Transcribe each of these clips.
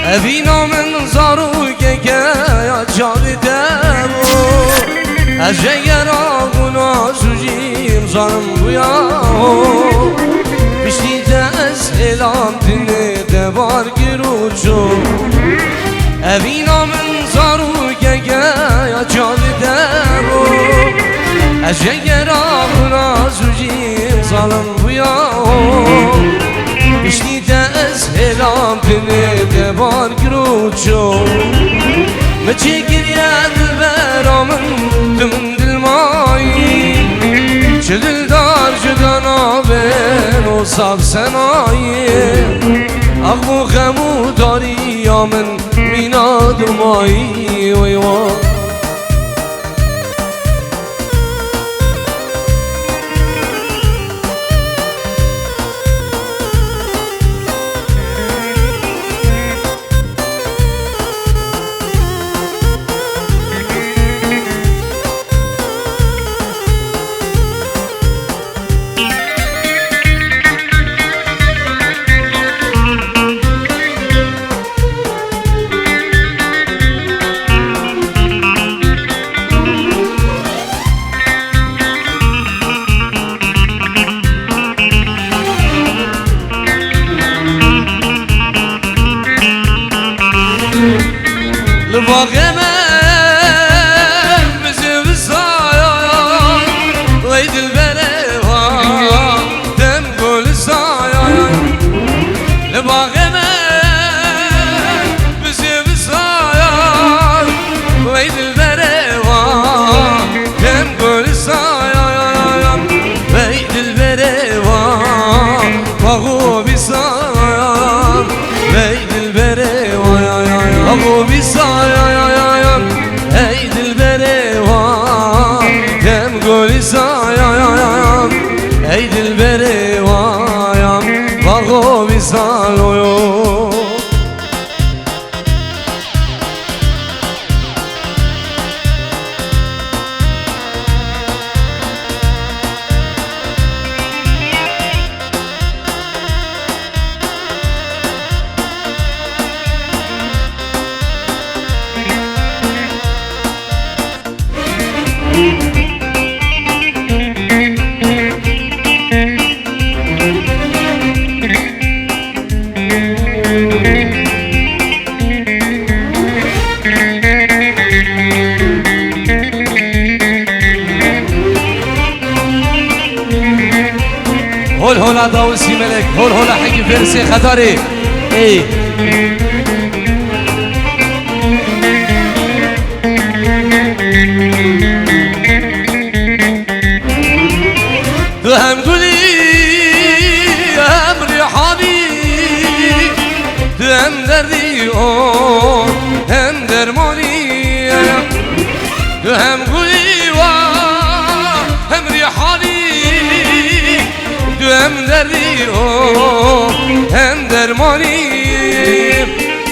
اوینا من زارو که یا جاری دمو از جگر آگونا سوجیم زارم بویا بشتی از اعلام دنه دبار گرو چو اوینا من زارو که یا جاری دمو از جگر آگونا سوجیم زارم بویا بشتی از اعلام دنه دبار گرو چو مچی گرید برامن دمون دل مایی چه دلدار جدا نابن و صاف سنایی اخو خمو داری یا من مینا دمایی وی وی لباغي من بزيب الصايا ويد البلوى دم قول الصايا لباغي من بزيب الصايا ويد البلوى دم قول الصايا ويد البلوى وهو بصايا ويد البلوى وهو بصايا هيد البريوة دم قولي صايا هيد البريوة بغو بصالو هول هولا داوسي ملك هول هولا حقي فارسي خطاري اي هم قولي هم ريحاني هم دردي هم درماني هم قولي هم ريحاني هم دردي هم درماني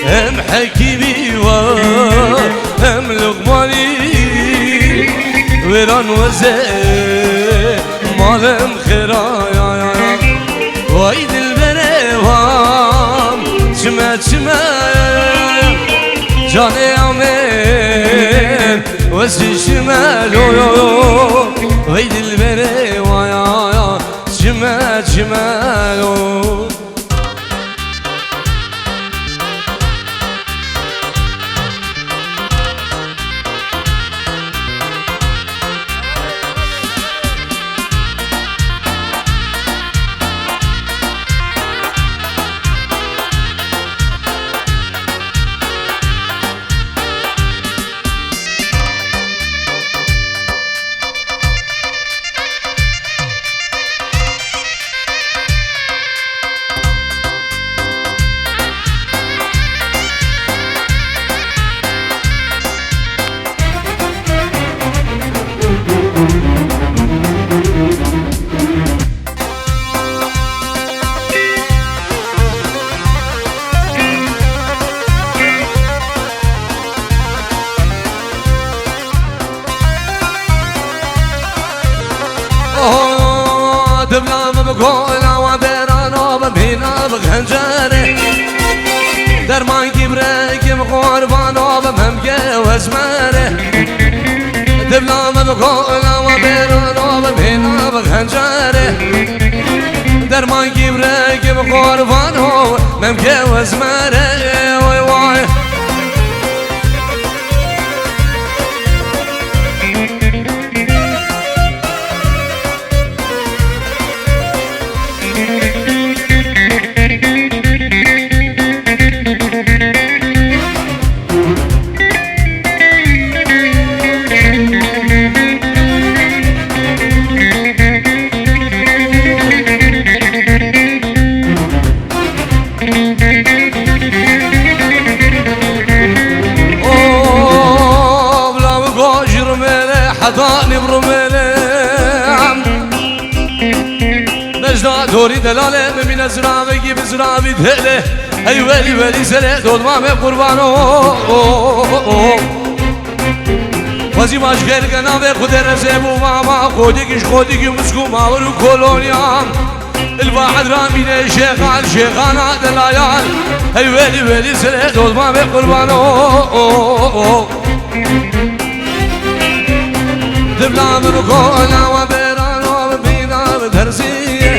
هم حكيمي هم لقماني ويران وزي مالم خرايا وايد البريوام شما شما جاني عمين وزي شمالو وايد البريوام شما شمالو دبلا بقول وبرانا ببينا بخنجره درمان كبرك بقربانه بممكن واسمره دبلا بقولا وبيرانه بمهنا بخنجره درمان كبرك بقربانه ممكن واسمره واي واي حضاني برميلي نجدا دوري دلالي من ازرابي بزرابي دهلي اي ولي ولي سلي دول ما بقربانو وزي ماش غير قنابي خدر زيبو ماما خوديكش خوديكي مسكو ماورو كولونيام الواحد رامي شيخان شيخانا دلايان اي ولي ولي سلي دول ما بقربانو دبلا بركونا وبيران وبينا بترسيه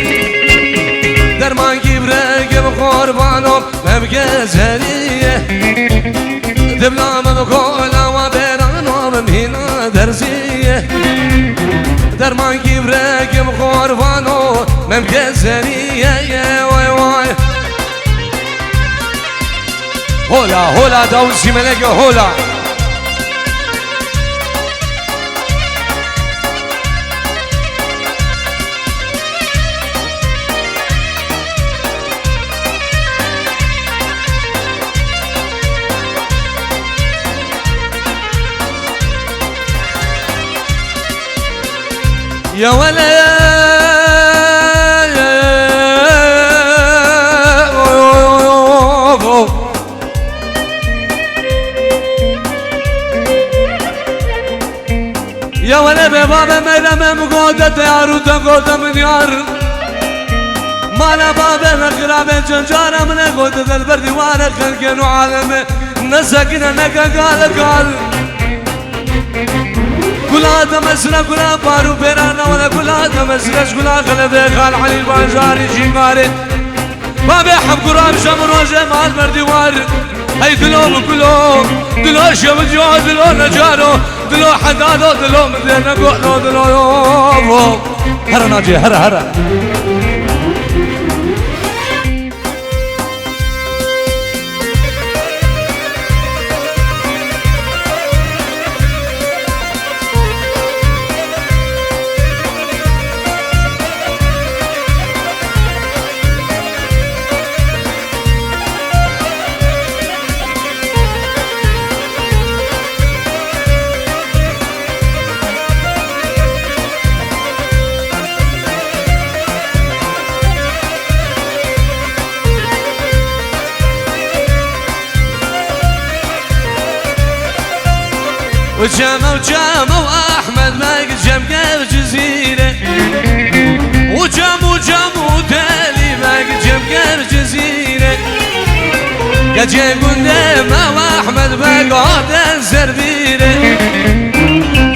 درمان كبرك بقربانهم مبكى زهريه دبلا بركونا وبيران وبينا ترسيه درمان كبرك بقربانهم مبكى زهريه واي واي هولا هولا دوسي ملك هولا يا ولا يا ولا بابا ميلا مقودة يارو تقودة من يار مالا بابا مقرابة جنجارة من قودة البردي وانا خلقين وعالمي نسكنا نكا قال كلها تمسنا كلها بارو بيرانا ولا كلها تمسناش كلها خلفي خال علي البانجاري شيماري ما بيحب قراب شمر وجمال مردوار هي دلوم كلهم دلو شمجو دلو نجارو دلو حدادو دلو مدينة قولو دلو يوم هرا ناجي هرا هرا وجامو احمد ماك جمقه جزيره وجامو تالي ماك جمقه جزيره قد قلنا واحمد ماك عاد زربيره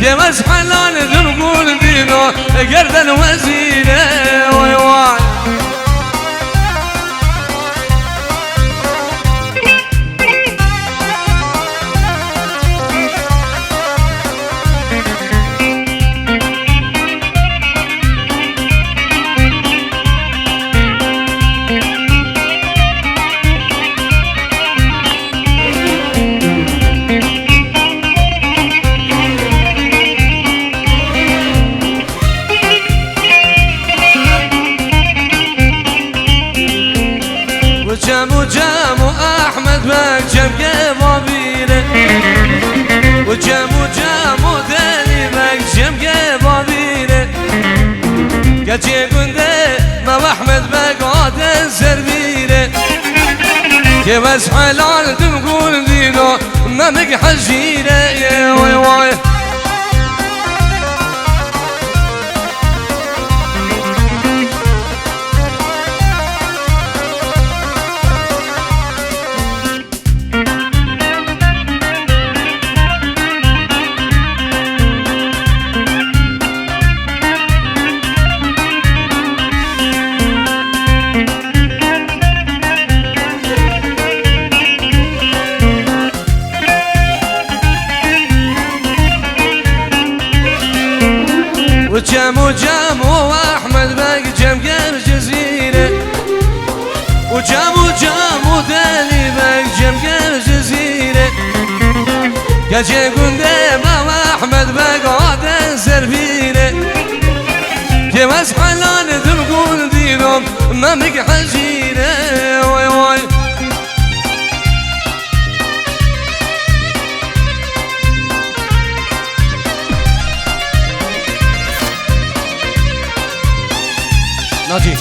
يا مسحلان نقول دينو قردا وزيره واي واي وجامو احمد ماك جمقه بابيره وجامو دالي ماك جمقه بابيره قد قلنا ما احمد ماك عاد زربيره كيف اسحلان تقول دينو ما مك حجيره يا واي واي وجام واحمد باق جام جزيره وجام ودالي باق جام جزيره قاجي قندام واحمد باق عاد سربيره كيف حلان تلقون دينهم ما مك حجيره واي واي ناجي